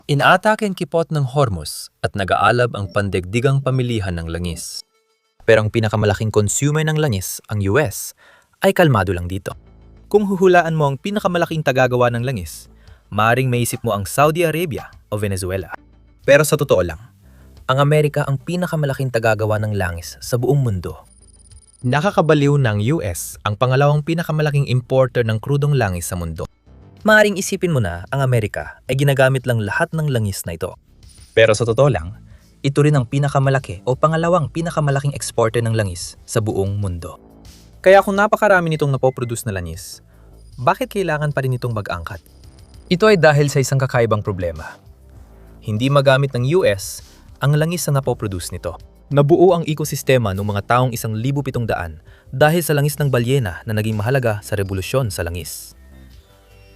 Inaatake ang kipot ng Hormuz at nag-aalab ang pandaigdigang pamilihan ng langis. Pero ang pinakamalaking consumer ng langis, ang US, ay kalmado lang dito. Kung huhulaan mo ang pinakamalaking tagagawa ng langis, maaaring maisip mo ang Saudi Arabia o Venezuela. Pero sa totoo lang, ang Amerika ang pinakamalaking tagagawa ng langis sa buong mundo. Nakakabaliw ng US ang pangalawang pinakamalaking importer ng krudong langis sa mundo. Maaring isipin mo na ang Amerika ay ginagamit lang lahat ng langis na ito. Pero sa totoo lang, ito rin ang pinakamalaki o pangalawang pinakamalaking exporter ng langis sa buong mundo. Kaya kung napakarami nitong napoproduce na langis, bakit kailangan pa rin itong mag-angkat? Ito ay dahil sa isang kakaibang problema. Hindi magamit ng US ang langis na napoproduce nito. Nabuo ang ekosistema ng mga taong 1,700 dahil sa langis ng balyena na naging mahalaga sa revolusyon sa langis.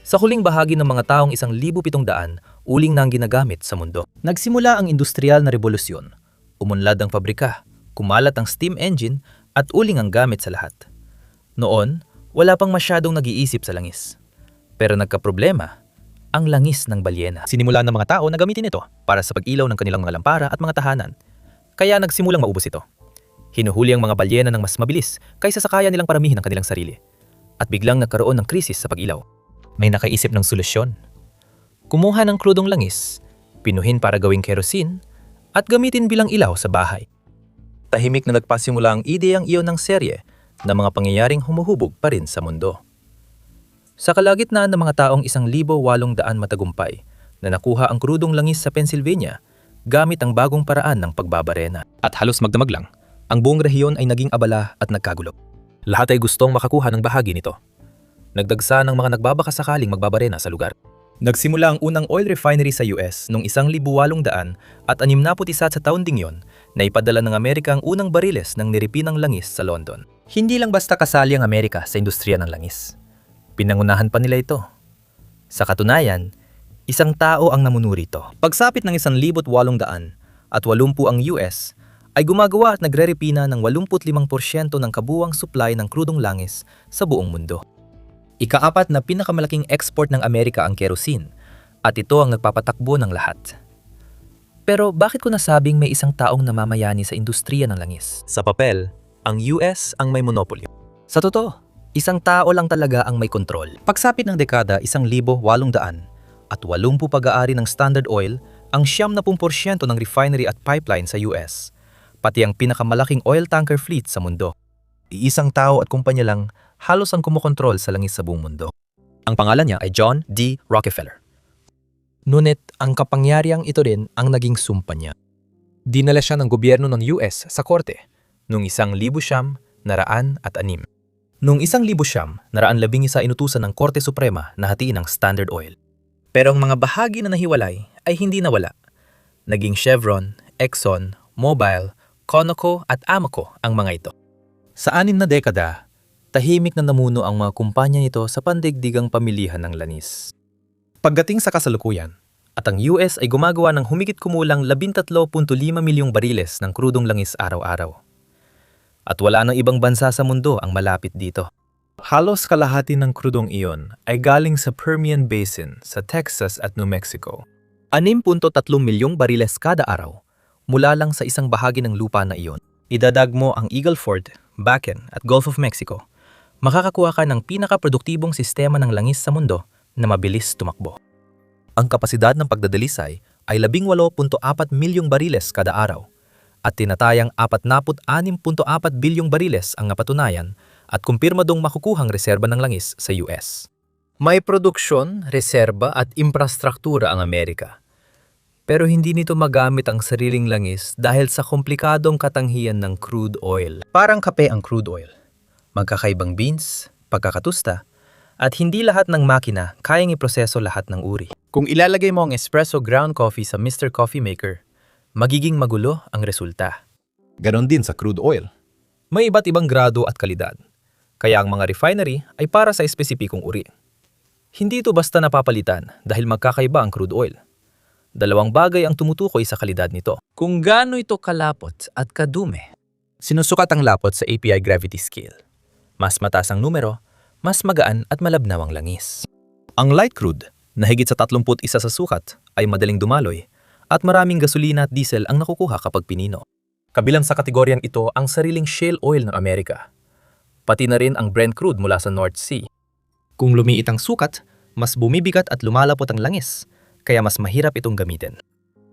Sa huling bahagi ng mga taong 1,700, uling na ang ginagamit sa mundo. Nagsimula ang industrial na revolusyon. Umunlad ang pabrika, kumalat ang steam engine at uling ang gamit sa lahat. Noon, wala pang masyadong nag-iisip sa langis. Pero nagkaproblema ang langis ng balyena. Sinimulan ng mga tao na gamitin ito para sa pag-ilaw ng kanilang mga lampara at mga tahanan. Kaya nagsimulang maubos ito. Hinuhuli ang mga balyena ng mas mabilis kaysa sa kaya nilang paramihin ang kanilang sarili. At biglang nagkaroon ng krisis sa pag-ilaw. May nakaisip ng solusyon. Kumuha ng krudong langis, pinuhin para gawing kerosene, at gamitin bilang ilaw sa bahay. Tahimik na nagpasimula ang ideyang iyon ng serye na mga pangyayaring humuhubog pa rin sa mundo. Sa kalagitnaan ng mga taong 1,800 matagumpay na nakuha ang krudong langis sa Pennsylvania gamit ang bagong paraan ng pagbabarena. At halos magdamag lang, ang buong rehiyon ay naging abala at nagkagulo. Lahat ay gustong makakuha ng bahagi nito. Nagdagsa ng mga nagbabakasakaling magbabarena sa lugar. Nagsimula ang unang oil refinery sa US noong 1,800 at 61 sa taon ding yon na ipadala ng Amerika ang unang bariles ng niripinang langis sa London. Hindi lang basta kasali ang Amerika sa industriya ng langis. Pinangunahan pa nila ito. Sa katunayan, isang tao ang namuno rito. Pagsapit ng 1,800 at 80 ang US, ay gumagawa at nagre-repina ng 85% ng kabuuang supply ng krudong langis sa buong mundo. Ika-4 na pinakamalaking export ng Amerika ang kerosene at ito ang nagpapatakbo ng lahat. Pero bakit ko nasabing may isang taong namamayani sa industriya ng langis? Sa papel, ang US ang may monopolyo. Sa totoo, isang tao lang talaga ang may kontrol. Pagsapit ng dekada 1,800 at 80 pag-aari ng Standard Oil ang 70% ng refinery at pipeline sa US, pati ang pinakamalaking oil tanker fleet sa mundo. Iisang tao at kumpanya lang halos ang kumokontrol sa langis sa buong mundo. Ang pangalan niya ay John D. Rockefeller. Ngunit ang kapangyarihang ito rin ang naging sumpa niya. Dinala siya ng gobyerno ng US sa korte noong 1,906. Noong 1,911 inutusan ng Korte Suprema na hatiin ang Standard Oil. Pero ang mga bahagi na nahiwalay ay hindi nawala. Naging Chevron, Exxon, Mobil, Conoco at Amoco ang mga ito. Sa 6 na dekada, tahimik na namuno ang mga kumpanya nito sa pandaigdigang pamilihan ng langis. Pagdating sa kasalukuyan, at ang US ay gumagawa ng humigit kumulang 13.5 milyong bariles ng krudong langis araw-araw. At wala nang ibang bansa sa mundo ang malapit dito. Halos kalahati ng krudong iyon ay galing sa Permian Basin sa Texas at New Mexico. 6.3 milyong bariles kada araw mula lang sa isang bahagi ng lupa na iyon. Idadag mo ang Eagle Ford, Bakken at Gulf of Mexico, makakakuha ka ng pinakaproduktibong sistema ng langis sa mundo na mabilis tumakbo. Ang kapasidad ng pagdadalisay ay 18.4 milyong bariles kada araw at tinatayang 46.4 bilyong bariles ang napatunayan at kumpirmadong makukuhang reserba ng langis sa US. May produksyon, reserba at infrastruktura ang Amerika. Pero hindi nito magamit ang sariling langis dahil sa komplikadong katanghian ng crude oil. Parang kape ang crude oil. Magkakaibang beans, pagkakatusta, at hindi lahat ng makina kayang iproseso lahat ng uri. Kung ilalagay mo ang espresso ground coffee sa Mr. Coffee Maker, magiging magulo ang resulta. Ganon din sa crude oil. May iba't ibang grado at kalidad, kaya ang mga refinery ay para sa espesipikong uri. Hindi ito basta napapalitan dahil magkakaiba ang crude oil. Dalawang bagay ang tumutukoy sa kalidad nito. Kung gaano ito kalapot at kadumi. Sinusukat ang lapot sa API gravity scale. Mas mataas ang numero, mas magaan at malabnaw ang langis. Ang light crude, na higit sa 31 sa sukat, ay madaling dumaloy at maraming gasolina at diesel ang nakukuha kapag pinino. Kabilang sa kategoryang ito ang sariling shale oil ng Amerika, pati na rin ang Brent crude mula sa North Sea. Kung lumiit ang sukat, mas bumibigat at lumalapot ang langis, kaya mas mahirap itong gamitin.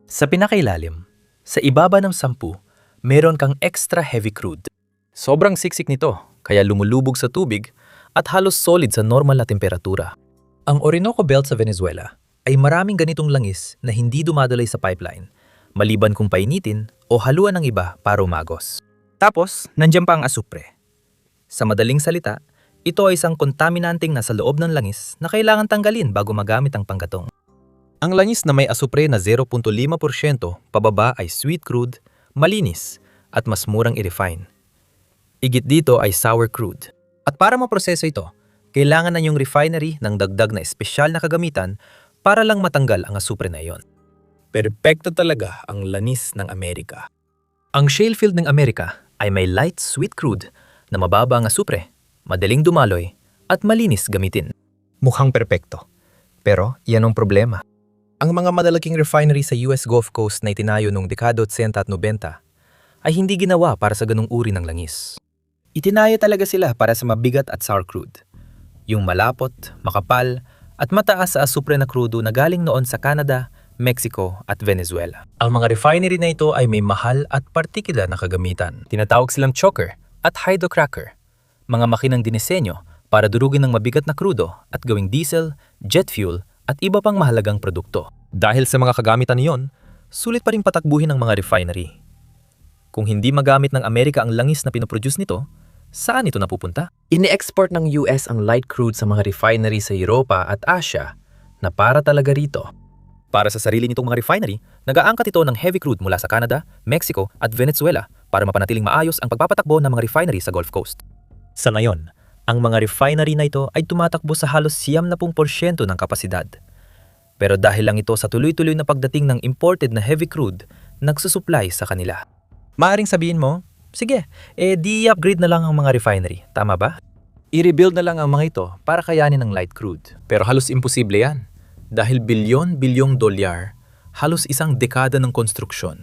Sa pinakailalim, sa ibaba ng 10, meron kang extra heavy crude. Sobrang siksik nito, kaya lumulubog sa tubig at halos solid sa normal na temperatura. Ang Orinoco Belt sa Venezuela ay maraming ganitong langis na hindi dumadaloy sa pipeline, maliban kung painitin o haluan ng iba para umagos. Tapos, nandiyan pa ang asupre. Sa madaling salita, ito ay isang kontaminanteng nasa loob ng langis na kailangan tanggalin bago magamit ang panggatong. Ang langis na may asupre na 0.5% pababa ay sweet crude, malinis, at mas murang i-refine. Igit dito ay sour crude. At para maproseso ito, kailangan na yung refinery ng dagdag na espesyal na kagamitan para lang matanggal ang asupre na iyon. Perpekto talaga ang lanis ng Amerika. Ang shale field ng Amerika ay may light sweet crude na mababa ang asupre, madaling dumaloy, at malinis gamitin. Mukhang perpekto. Pero yan ang problema. Ang mga madalaking refinery sa US Gulf Coast na itinayo noong dekada 80 at 90 ay hindi ginawa para sa ganung uri ng langis. Itinayo talaga sila para sa mabigat at sour crude. Yung malapot, makapal, at mataas sa asupre na crudo na galing noon sa Canada, Mexico at Venezuela. Ang mga refinery na ito ay may mahal at partikular na kagamitan. Tinatawag silang choker at hydrocracker, mga makinang dinisenyo para durugin ng mabigat na crudo at gawing diesel, jet fuel at iba pang mahalagang produkto. Dahil sa mga kagamitan niyon, sulit pa rin patakbuhin ng mga refinery. Kung hindi magamit ng Amerika ang langis na pinoproduce nito, saan ito napupunta? Ini-export ng US ang light crude sa mga refinery sa Europa at Asia na para talaga rito. Para sa sarili nitong mga refinery, nag-aangkat ito ng heavy crude mula sa Canada, Mexico at Venezuela para mapanatiling maayos ang pagpapatakbo ng mga refinery sa Gulf Coast. Sa ngayon, ang mga refinery na ito ay tumatakbo sa halos 70% ng kapasidad. Pero dahil lang ito sa tuloy-tuloy na pagdating ng imported na heavy crude, nagsusupply sa kanila. Maaring sabihin mo, sige, di upgrade na lang ang mga refinery, tama ba? I-rebuild na lang ang mga ito para kayanin ang light crude. Pero halos imposible yan. Dahil bilyon-bilyong dolyar, halos isang dekada ng konstruksyon,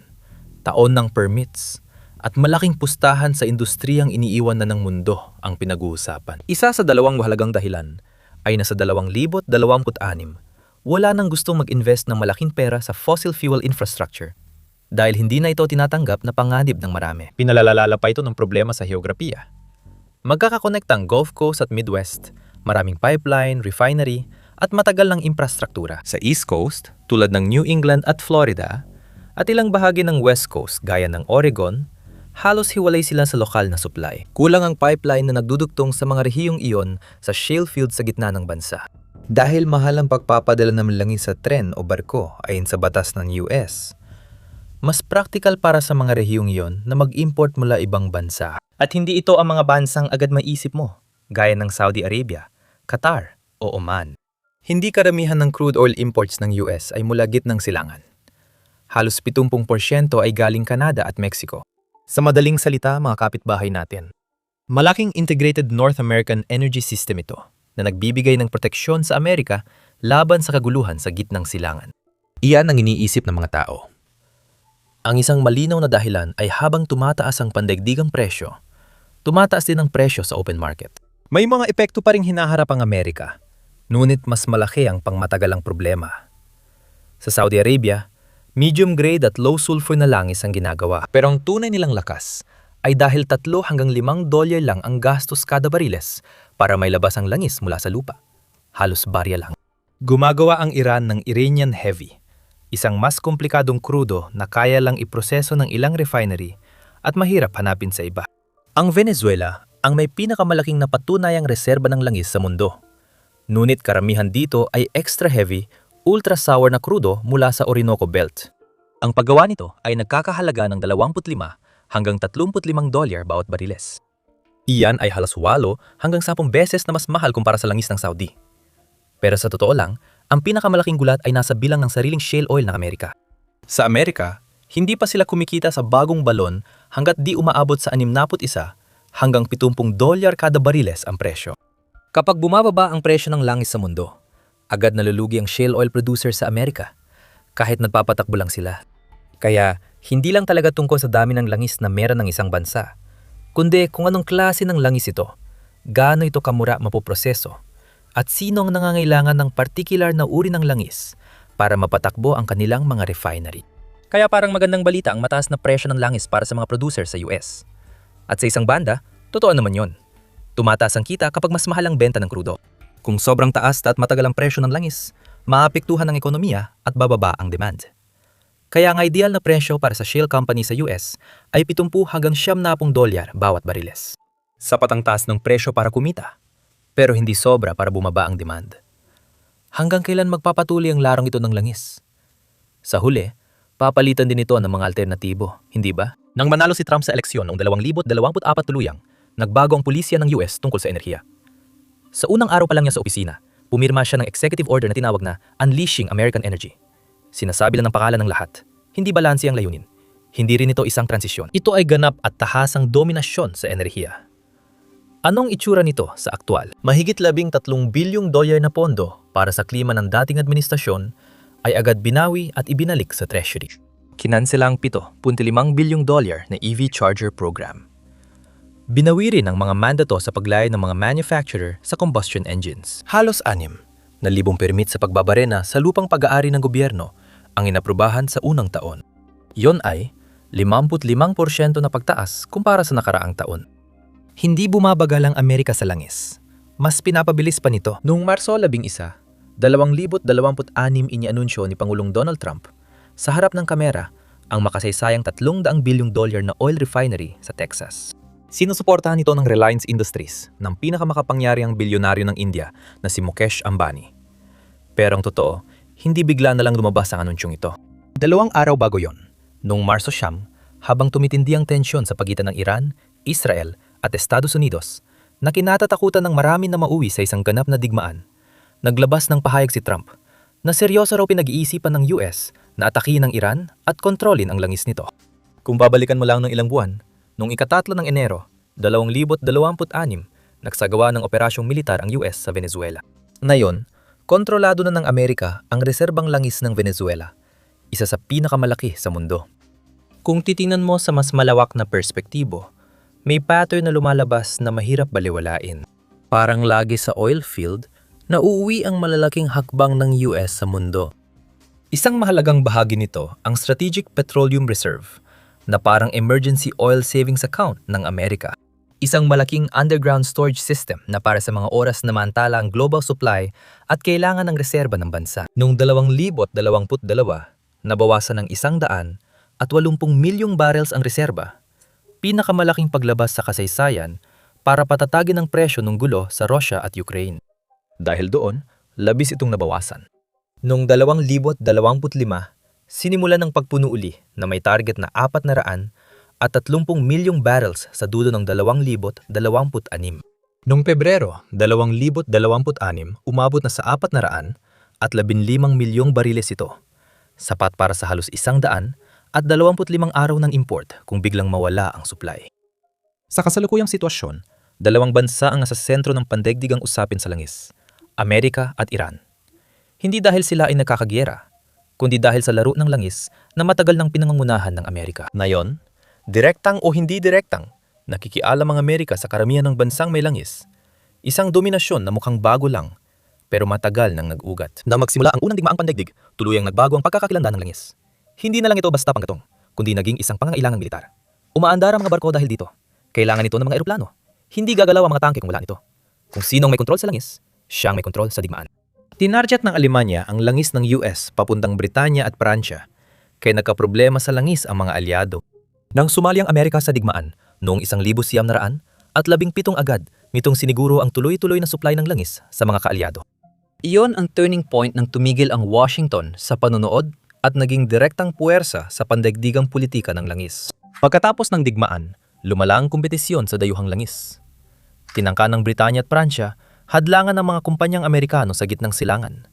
taon ng permits, at malaking pustahan sa industriyang iniiwan na ng mundo ang pinag-uusapan. Isa sa dalawang mahalagang dahilan ay nasa 2026, wala nang gustong mag-invest ng malaking pera sa fossil fuel infrastructure dahil hindi na ito tinatanggap na panganib ng marami. Pinalalala pa ito ng problema sa heograpiya. Magkakakonekta ang Gulf Coast at Midwest, maraming pipeline, refinery, at matagal ng infrastruktura. Sa East Coast, tulad ng New England at Florida, at ilang bahagi ng West Coast gaya ng Oregon, halos hiwalay sila sa lokal na supply. Kulang ang pipeline na nagdudugtong sa mga rehiyong iyon sa shale field sa gitna ng bansa. Dahil mahal ang pagpapadala ng langis sa tren o barko ayon sa batas ng US, mas practical para sa mga rehiyong iyon na mag-import mula ibang bansa. At hindi ito ang mga bansang agad maisip mo, gaya ng Saudi Arabia, Qatar o Oman. Hindi karamihan ng crude oil imports ng US ay mula gitnang silangan. Halos 70% ay galing Canada at Mexico. Sa madaling salita, mga kapitbahay natin, malaking integrated North American energy system ito na nagbibigay ng proteksyon sa Amerika laban sa kaguluhan sa gitnang silangan. Iyan ang iniisip ng mga tao. Ang isang malinaw na dahilan ay habang tumataas ang pandaigdigang presyo, tumataas din ang presyo sa open market. May mga epekto pa ring hinaharap ang Amerika, ngunit mas malaki ang pangmatagalang problema. Sa Saudi Arabia, medium grade at low sulfur na langis ang ginagawa. Pero ang tunay nilang lakas ay dahil $3 hanggang $5 lang ang gastos kada bariles para may labas ang langis mula sa lupa. Halos barya lang. Gumagawa ang Iran ng Iranian Heavy, isang mas komplikadong krudo na kaya lang iproseso ng ilang refinery at mahirap hanapin sa iba. Ang Venezuela ang may pinakamalaking napatunayang reserba ng langis sa mundo. Ngunit karamihan dito ay extra heavy, ultra sour na krudo mula sa Orinoco Belt. Ang paggawa nito ay nagkakahalaga ng $25 hanggang $35 bawat bariles. Iyan ay halos 8 hanggang 10 beses na mas mahal kumpara sa langis ng Saudi. Pero sa totoo lang, ang pinakamalaking gulat ay nasa bilang ng sariling shale oil ng Amerika. Sa Amerika, hindi pa sila kumikita sa bagong balon hanggat di umaabot sa 61 hanggang $70 kada bariles ang presyo. Kapag bumababa ang presyo ng langis sa mundo, agad nalulugi ang shale oil producer sa Amerika. kahit nagpapatakbo lang sila. Kaya, hindi lang talaga tungkol sa dami ng langis na meron ng isang bansa, kundi kung anong klase ng langis ito, gaano ito kamura mapoproseso, at sino ang nangangailangan ng partikular na uri ng langis para mapatakbo ang kanilang mga refinery. Kaya parang magandang balita ang mataas na presyo ng langis para sa mga producer sa US. At sa isang banda, totoo naman yon. Tumataas ang kita kapag mas mahal ang benta ng krudo. Kung sobrang taas at matagal ang presyo ng langis, maapektuhan ang ekonomiya at bababa ang demand. Kaya ang ideal na presyo para sa shale company sa US ay 70 hanggang $70 bawat bariles. Sapat ang taas ng presyo para kumita, pero hindi sobra para bumaba ang demand. Hanggang kailan magpapatuloy ang larong ito ng langis? Sa huli, papalitan din ito ng mga alternatibo, hindi ba? Nang manalo si Trump sa eleksyon noong 2024 tuluyang, nagbago ang pulisya ng US tungkol sa enerhiya. Sa unang araw pa lang niya sa opisina, pumirma siya ng executive order na tinawag na Unleashing American Energy. Sinasabi lang ng pangalan ng lahat, hindi balanse ang layunin. Hindi rin ito isang transisyon. Ito ay ganap at tahasang dominasyon sa enerhiya. Anong itsura nito sa aktwal? Mahigit $13 bilyong na pondo para sa klima ng dating administrasyon ay agad binawi at ibinalik sa Treasury. Kinansela ang $7.5 bilyong na EV charger program. Binawi rin ang mga mandato sa paglay ng mga manufacturer sa combustion engines. Halos 6,000 permit sa pagbabarena sa lupang pag-aari ng gobyerno ang inaprubahan sa unang taon. Yon ay 55% na pagtaas kumpara sa nakaraang taon. Hindi bumabagal ang Amerika sa langis. Mas pinapabilis pa nito. Noong Marso 11, 2026 inianunsyo ni Pangulong Donald Trump sa harap ng kamera ang makasaysayang $300 bilyong na oil refinery sa Texas. Sinusuportahan ito ng Reliance Industries, ng pinakamakapangyarihang bilyonaryo ng India na si Mukesh Ambani. Pero ang totoo, hindi bigla na lang lumabas ang anunsyong ito. 2 araw bago yon, noong Marso 9, habang tumitindi ang tensyon sa pagitan ng Iran, Israel at Estados Unidos, na kinatatakutan ng marami na mauwi sa isang ganap na digmaan, naglabas ng pahayag si Trump na seryoso raw pinag-iisipan ng US na atakihin ng Iran at kontrolin ang langis nito. Kung babalikan mo lang ng ilang buwan, noong ika-3 ng Enero, 2026, nagsagawa ng operasyong militar ang US sa Venezuela. Ngayon, kontrolado na ng Amerika ang reserbang langis ng Venezuela, isa sa pinakamalaki sa mundo. Kung titingnan mo sa mas malawak na perspektibo, may pattern na lumalabas na mahirap baliwalain. Parang lagi sa oil field, nauuwi ang malalaking hakbang ng US sa mundo. Isang mahalagang bahagi nito ang Strategic Petroleum Reserve, na parang emergency oil savings account ng Amerika. Isang malaking underground storage system na para sa mga oras na mantala ang global supply at kailangan ng reserba ng bansa. Noong 2022, nabawasan ng 180 milyong barrels ang reserba, pinakamalaking paglabas sa kasaysayan para patatagin ang presyo ng gulo sa Russia at Ukraine. Dahil doon, labis itong nabawasan. Noong 2025, sinimulan ng pagpuno uli na may target na 430 milyong barrels sa dulo ng 2026. Noong Pebrero 2026, umabot na sa 415 milyong bariles ito. Sapat para sa halos 125 araw ng import kung biglang mawala ang supply. Sa kasalukuyang sitwasyon, 2 bansa ang nasa sentro ng pandaigdigang usapin sa langis, Amerika at Iran. Hindi dahil sila ay nagkakagyera, kundi dahil sa laro ng langis na matagal nang pinangungunahan ng Amerika. Ngayon, direktang o hindi direktang, nakikialam ang Amerika sa karamihan ng bansang may langis. Isang dominasyon na mukhang bago lang, pero matagal nang nag-ugat. Nang magsimula ang unang digmaang pandaigdig, tuluyang nagbago ang pagkakakilanlan ng langis. Hindi na lang ito basta panggatong, kundi naging isang pangangailangang militar. Umaandar ang mga barko dahil dito. Kailangan ito ng mga eroplano. Hindi gagalaw ang mga tangke kung wala nito. Kung sinong may kontrol sa langis, siyang may kontrol sa digmaan. Tinarget ng Alemanya ang langis ng US papuntang Britanya at Pransya, kaya nagkaproblema sa langis ang mga alyado. Nang sumali ang Amerika sa digmaan noong 1917 at 17 agad nitong siniguro ang tuloy-tuloy na supply ng langis sa mga kaalyado. Iyon ang turning point nang tumigil ang Washington sa panonood at naging direktang puwersa sa pandaigdigang politika ng langis. Pagkatapos ng digmaan, lumala ang kompetisyon sa dayuhang langis. Tinangka ng Britanya at Pransya hadlangan ng mga kumpanyang Amerikano sa gitnang silangan.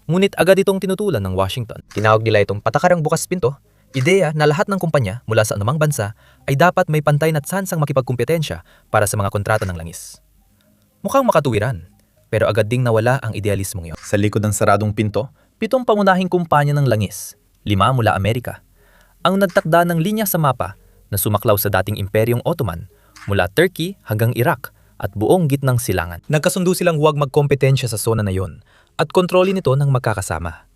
Ngunit agad itong tinutulan ng Washington. Tinawag nila itong patakarang bukas pinto, ideya na lahat ng kumpanya mula sa anumang bansa ay dapat may pantay na tsansang makipagkumpetensya para sa mga kontrata ng langis. Mukhang makatuwiran, pero agad ding nawala ang idealismong iyon. Sa likod ng saradong pinto, 7 pangunahing kumpanya ng langis, 5 mula Amerika. Ang nagtakda ng linya sa mapa na sumaklaw sa dating Imperyong Ottoman mula Turkey hanggang Iraq at buong gitnang silangan. Nagkasundo silang huwag magkompetensya sa zona na yon at kontrolin ito ng magkakasama.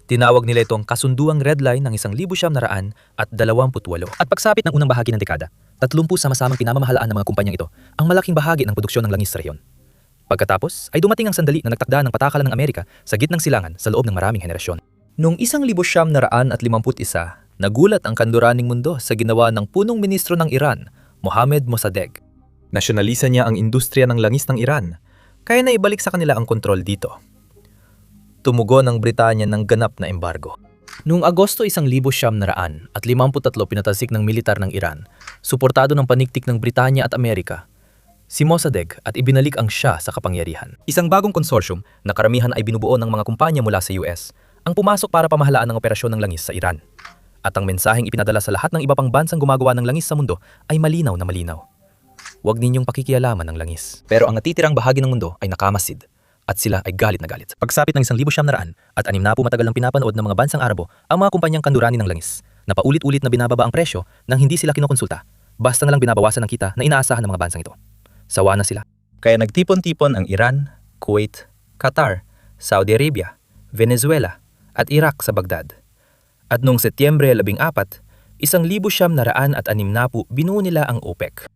Tinawag nila ito ang kasunduang red line ng 1928. At pagsapit ng unang bahagi ng dekada, 30 sama-samang pinamamahalaan ng mga kumpanyang ito ang malaking bahagi ng produksyon ng langis sa rehiyon. Pagkatapos ay dumating ang sandali na nagtakda ng patakaran ng Amerika sa gitnang silangan sa loob ng maraming henerasyon. Noong 1951, nagulat ang kanduraning mundo sa ginawa ng punong ministro ng Iran, Mohammad Mossadegh. Nasyonalisa niya ang industriya ng langis ng Iran, kaya na ibalik sa kanila ang kontrol dito. Tumugon ang Britanya ng ganap na embargo. Noong Agosto 1953, pinatalsik ng militar ng Iran, suportado ng paniktik ng Britanya at Amerika, si Mossadegh at ibinalik ang Shah sa kapangyarihan. Isang bagong konsorsyum na karamihan ay binubuo ng mga kumpanya mula sa US ang pumasok para pamahalaan ng operasyon ng langis sa Iran. At ang mensaheng ipinadala sa lahat ng iba pang bansang gumagawa ng langis sa mundo ay malinaw na malinaw. Huwag ninyong pakikialaman ng langis. Pero ang natitirang bahagi ng mundo ay nakamasid at sila ay galit na galit. Pagsapit ng 1960 at 60 matagal lang pinapanood ng mga bansang Arabo ang mga kumpanyang kandurani ng langis na paulit-ulit na binababa ang presyo nang hindi sila kinokonsulta, basta na lang binabawasan ng kita na inaasahan ng mga bansang ito. Sawa na sila. Kaya nagtipon-tipon ang Iran, Kuwait, Qatar, Saudi Arabia, Venezuela at Iraq sa Baghdad. At noong Setyembre 14, 1960 binuo nila ang OPEC.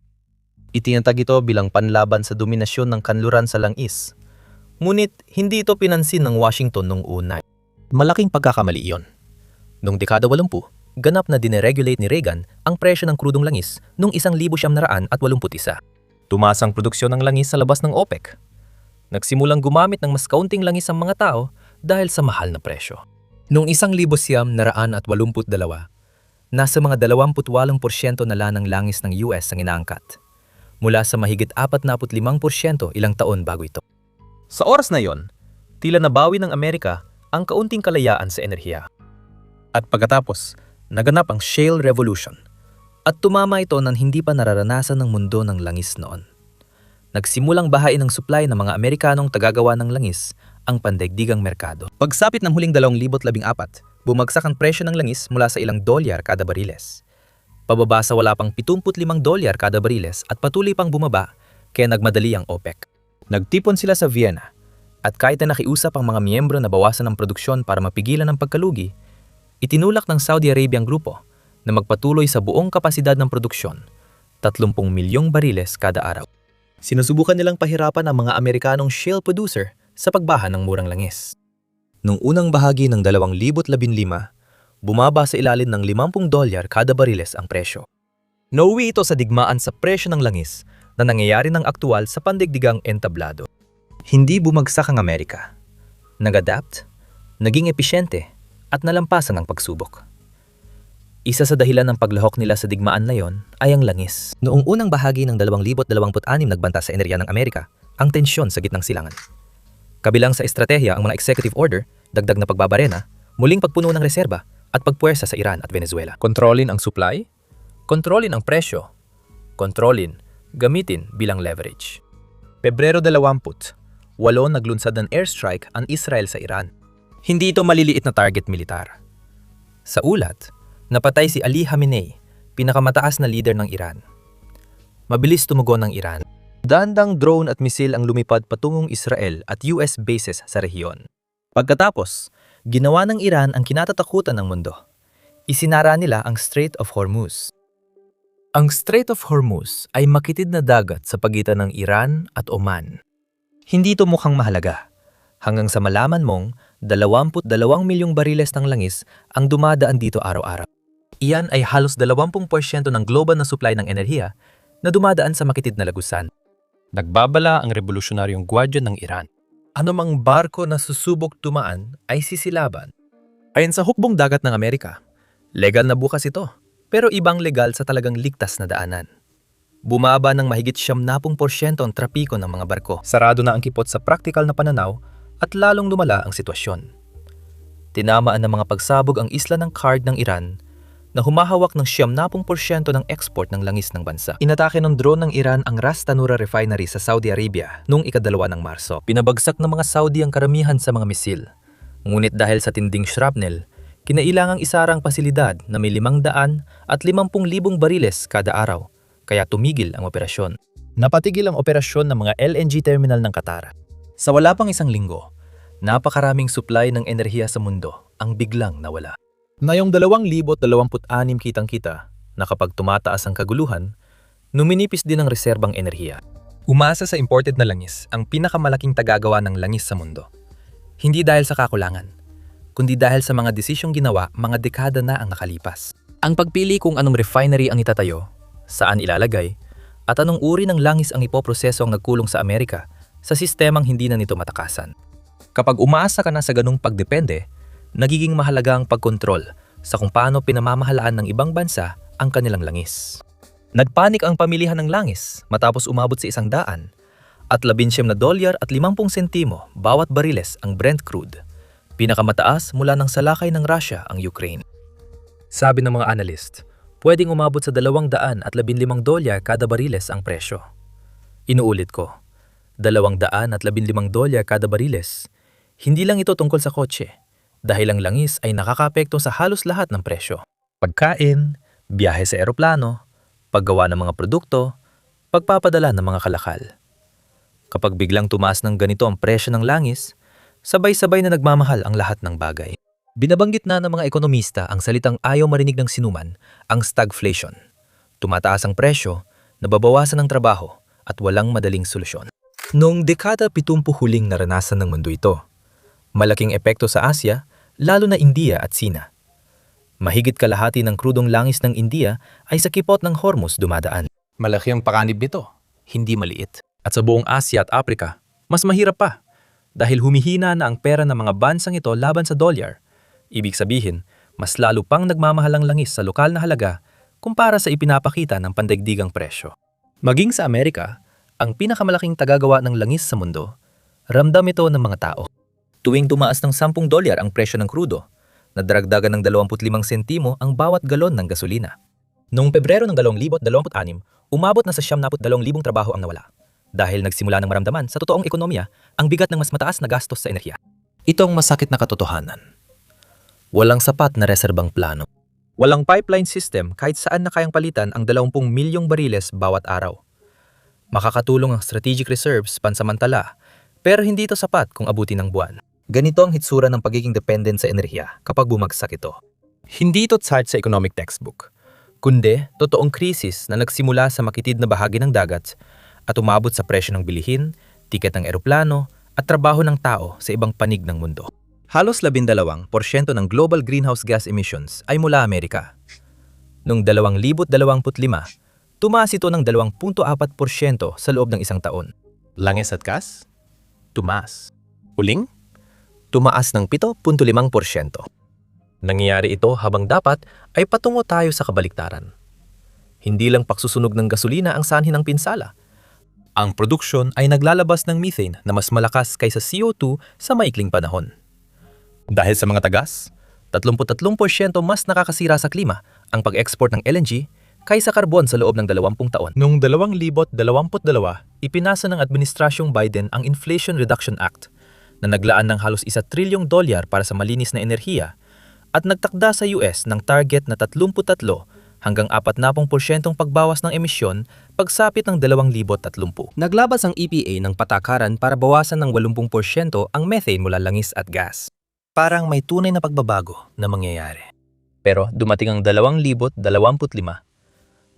Itinatag ito bilang panlaban sa dominasyon ng kanluran sa langis. Ngunit hindi ito pinansin ng Washington noong una. Malaking pagkakamali iyon. Noong dekada 80, ganap na dineregulate ni Reagan ang presyo ng krudong langis noong 1981. Tumaas ang produksyon ng langis sa labas ng OPEC. Nagsimulang gumamit ng mas kaunting langis ang mga tao dahil sa mahal na presyo. Noong 1982, nasa mga 28% na lang ng langis ng US ang inaangkat, mula sa mahigit 45% ilang taon bago ito. Sa oras na yon, tila nabawi ng Amerika ang kaunting kalayaan sa enerhiya. At pagkatapos, naganap ang Shale Revolution at tumama ito nang hindi pa nararanasan ng mundo ng langis noon. Nagsimulang bahain ng supply ng mga Amerikanong tagagawa ng langis ang pandaigdigang merkado. Pagsapit ng huling 2014, bumagsak ang presyo ng langis mula sa ilang dolyar kada bariles. Pababa sa wala pang $75 kada bariles at patuloy pang bumaba kaya nagmadali ang OPEC. Nagtipon sila sa Vienna at kahit na nakiusap ang mga miyembro na bawasan ang produksyon para mapigilan ang pagkalugi, itinulak ng Saudi Arabiang grupo na magpatuloy sa buong kapasidad ng produksyon, 30 milyong bariles kada araw. Sinusubukan nilang pahirapan ang mga Amerikanong shale producer sa pagbaha ng murang langis. Noong unang bahagi ng 2015, bumaba sa ilalim ng $50 kada bariles ang presyo. Nauwi ito sa digmaan sa presyo ng langis na nangyayari ng aktual sa pandaigdigang entablado. Hindi bumagsak ang Amerika. Nag-adapt, naging episyente, at nalampasan ang pagsubok. Isa sa dahilan ng paglahok nila sa digmaan na yon ay ang langis. Noong unang bahagi ng 2026 nagbanta sa enerhiya ng Amerika ang tensyon sa gitnang silangan. Kabilang sa estratehiya ang mga executive order, dagdag na pagbabarena, muling pagpuno ng reserba at pagpuwersa sa Iran at Venezuela. Kontrolin ang supply, kontrolin ang presyo, kontrolin, gamitin bilang leverage. Pebrero 20, naglunsad ng airstrike ang Israel sa Iran. Hindi ito maliliit na target militar. Sa ulat, napatay si Ali Khamenei, pinakamataas na leader ng Iran. Mabilis tumugon ng Iran. Dandang drone at misil ang lumipad patungong Israel at US bases sa rehiyon. Pagkatapos, ginawa ng Iran ang kinatatakutan ng mundo. Isinara nila ang Strait of Hormuz. Ang Strait of Hormuz ay makitid na dagat sa pagitan ng Iran at Oman. Hindi ito mukhang mahalaga, hanggang sa malaman mong 22 milyong bariles ng langis ang dumadaan dito araw-araw. Iyan ay halos 20% ng global na supply ng enerhiya na dumadaan sa makitid na lagusan. Nagbabala ang revolusyonaryong gwardiya ng Iran. Anumang barko na susubok dumaan ay sisilaban. Ayon sa hukbong dagat ng Amerika, legal na bukas ito, pero ibang legal sa talagang ligtas na daanan. Bumaba ng mahigit 70% ang trapiko ng mga barko. Sarado na ang kipot sa praktikal na pananaw at lalong lumala ang sitwasyon. Tinamaan ng mga pagsabog ang isla ng Card ng Iran na humahawak ng 70% ng export ng langis ng bansa. Inatake ng drone ng Iran ang Ras Tanura Refinery sa Saudi Arabia noong ika-2 ng Marso. Pinabagsak ng mga Saudi ang karamihan sa mga misil. Ngunit dahil sa tinding shrapnel, Kinailangang isarang pasilidad na may 500 at 50,000 bariles kada araw, kaya tumigil ang operasyon. Napatigil ang operasyon ng mga LNG terminal ng Qatar. Sa wala pang isang linggo, napakaraming supply ng enerhiya sa mundo ang biglang nawala. Ngayong 2026 kitang-kita na kapag tumataas ang kaguluhan, numinipis din ang reserbang enerhiya. Umasa sa imported na langis ang pinakamalaking tagagawa ng langis sa mundo. Hindi dahil sa kakulangan, kundi dahil sa mga desisyong ginawa mga dekada na ang nakalipas. Ang pagpili kung anong refinery ang itatayo, saan ilalagay, at anong uri ng langis ang ipoproseso ang nagkulong sa Amerika sa sistemang hindi na nito matakasan. Kapag umaasa ka na sa ganung pagdepende, nagiging mahalaga ang pagkontrol sa kung paano pinamamahalaan ng ibang bansa ang kanilang langis. Nagpanik ang pamilihan ng langis matapos umabot sa $100 at $19 at 50 sentimo bawat bariles ang Brent crude, pinakamataas mula ng salakay ng Russia ang Ukraine. Sabi ng mga analyst, pwedeng umabot sa $215 kada bariles ang presyo. Inuulit ko, $215 kada bariles. Hindi lang ito tungkol sa kotse, dahil ang langis ay nakakaapekto sa halos lahat ng presyo. Pagkain, biyahe sa eroplano, paggawa ng mga produkto, pagpapadala ng mga kalakal. Kapag biglang tumaas ng ganito ang presyo ng langis, sabay-sabay na nagmamahal ang lahat ng bagay. Binabanggit na ng mga ekonomista ang salitang ayaw marinig ng sinuman, ang stagflation. Tumataas ang presyo, nababawasan ang trabaho, at walang madaling solusyon. Noong dekada 70 huling naranasan ng mundo ito, malaking epekto sa Asya, lalo na India at Sina. Mahigit kalahati ng krudong langis ng India ay sa kipot ng Hormuz dumadaan. Malaki ang pakanib nito. Hindi maliit. At sa buong Asya at Afrika, mas mahirap pa dahil humihina na ang pera ng mga bansang ito laban sa dolyar. Ibig sabihin, mas lalo pang nagmamahal ang langis sa lokal na halaga kumpara sa ipinapakita ng pandaigdigang presyo. Maging sa Amerika, ang pinakamalaking tagagawa ng langis sa mundo, ramdam ito ng mga tao. Tuwing tumaas ng $10 ang presyo ng krudo, nadaragdagan ng 25 sentimo ang bawat galon ng gasolina. Noong Pebrero ng 2026, umabot na sa 72,000 trabaho ang nawala dahil nagsimula ng maramdaman sa totoong ekonomiya ang bigat ng mas mataas na gastos sa enerhiya. Itong masakit na katotohanan. Walang sapat na reserbang plano. Walang pipeline system kahit saan na kayang palitan ang 20 milyong bariles bawat araw. Makakatulong ang strategic reserves pansamantala, pero hindi ito sapat kung abutin ng buwan. Ganito ang hitsura ng pagiging dependent sa enerhiya kapag bumagsak ito. Hindi ito chart sa economic textbook, kundi totoong krisis na nagsimula sa makitid na bahagi ng dagat at umabot sa presyo ng bilihin, tiket ng eroplano at trabaho ng tao sa ibang panig ng mundo. Halos 12% ng global greenhouse gas emissions ay mula Amerika. Noong 2025, tumaas ito ng 2.4% sa loob ng isang taon. Langis at gas? Tumaas. Uling? Tumaas ng 7.5%. Nangyayari ito habang dapat ay patungo tayo sa kabaliktaran. Hindi lang pagsusunog ng gasolina ang sanhi ng pinsala. Ang produksyon ay naglalabas ng methane na mas malakas kaysa CO2 sa maikling panahon. Dahil sa mga tagas, 33% mas nakakasira sa klima ang pag-export ng LNG kaysa karbon sa loob ng 20 taon. Noong 2022, ipinasa ng Administrasyong Biden ang Inflation Reduction Act na naglaan ng halos $1 trilyong para sa malinis na enerhiya at nagtakda sa US ng target na 33 hanggang 40% pagbawas ng emisyon pagsapit ng 2030. Naglabas ang EPA ng patakaran para bawasan ng 80% ang methane mula langis at gas. Parang may tunay na pagbabago na mangyayari. Pero dumating ang 2025,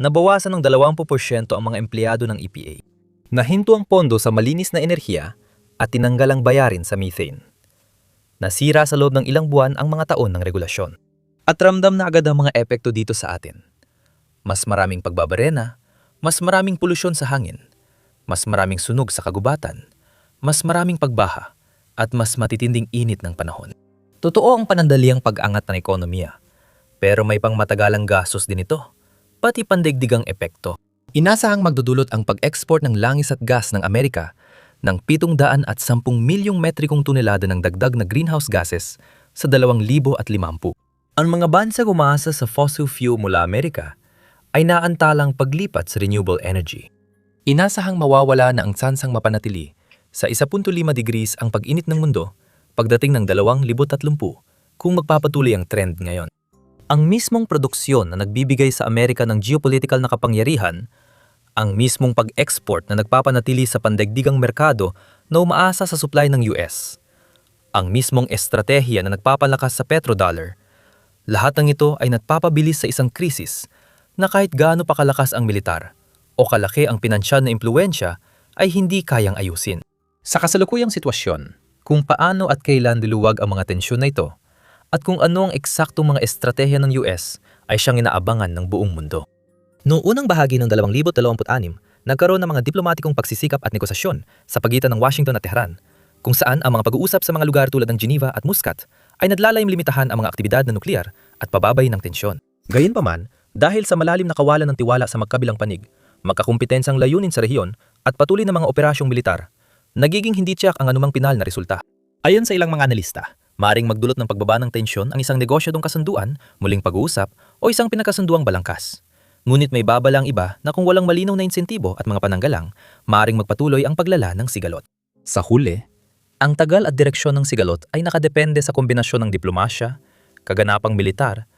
nabawasan ng 20% ang mga empleyado ng EPA. Nahinto ang pondo sa malinis na enerhiya at tinanggal ang bayarin sa methane. Nasira sa loob ng ilang buwan ang mga taon ng regulasyon. At ramdam na agad ang mga epekto dito sa atin. Mas maraming pagbabarena, mas maraming polusyon sa hangin, mas maraming sunog sa kagubatan, mas maraming pagbaha, at mas matitinding init ng panahon. Totoo ang panandaliang pag-angat ng ekonomiya, pero may pangmatagalang gastos din ito, pati pandaigdigang epekto. Inasahang magdudulot ang pag-export ng langis at gas ng Amerika ng 710 milyong metrikong tonelada ng dagdag na greenhouse gases sa 2050. Ang mga bansang umaasa sa fossil fuel mula Amerika ay naantalang paglipat sa renewable energy. Inasahang mawawala na ang tsansang mapanatili sa 1.5 degrees ang pag-init ng mundo pagdating ng 2030 kung magpapatuloy ang trend ngayon. Ang mismong produksyon na nagbibigay sa Amerika ng geopolitical na kapangyarihan, ang mismong pag-export na nagpapanatili sa pandaigdigang merkado na umaasa sa supply ng US, ang mismong estratehiya na nagpapalakas sa petrodollar, lahat ng ito ay nagpapabilis sa isang krisis na kahit gaano pa kalakas ang militar o kalaki ang pinansyal na impluwensya ay hindi kayang ayusin. Sa kasalukuyang sitwasyon, Kung paano at kailan luluwag ang mga tensyon na ito at kung ano ang eksaktong mga estratehiya ng US ay siyang inaabangan ng buong mundo. Noong unang bahagi ng 2026, nagkaroon ng mga diplomatikong pagsisikap at negosasyon sa pagitan ng Washington at Tehran, kung saan ang mga pag-uusap sa mga lugar tulad ng Geneva at Muscat ay naglalayong limitahan ang mga aktibidad na nuklear at pababay ng tensyon. Gayunpaman, dahil sa malalim na kawalan ng tiwala sa magkabilang panig, magkakumpetensang layunin sa rehiyon at patuloy na mga operasyong militar, nagiging hindi tiyak ang anumang pinal na resulta. Ayon sa ilang mga analista, maring magdulot ng pagbaba ng tensyon ang isang negosyadong kasunduan, muling pag-uusap o isang pinakasunduang balangkas. Ngunit may babala ang iba na kung walang malinaw na insentibo at mga pananggalang, maring magpatuloy ang paglala ng sigalot. sa huli, Ang tagal at direksyon ng sigalot ay nakadepende sa kombinasyon ng diplomasya, kaganapang militar,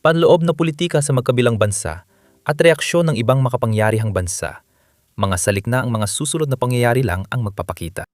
panloob na politika sa magkabilang bansa, at reaksyon ng ibang makapangyarihang bansa. Mga salik na ang mga susunod na pangyayari lang ang magpapakita.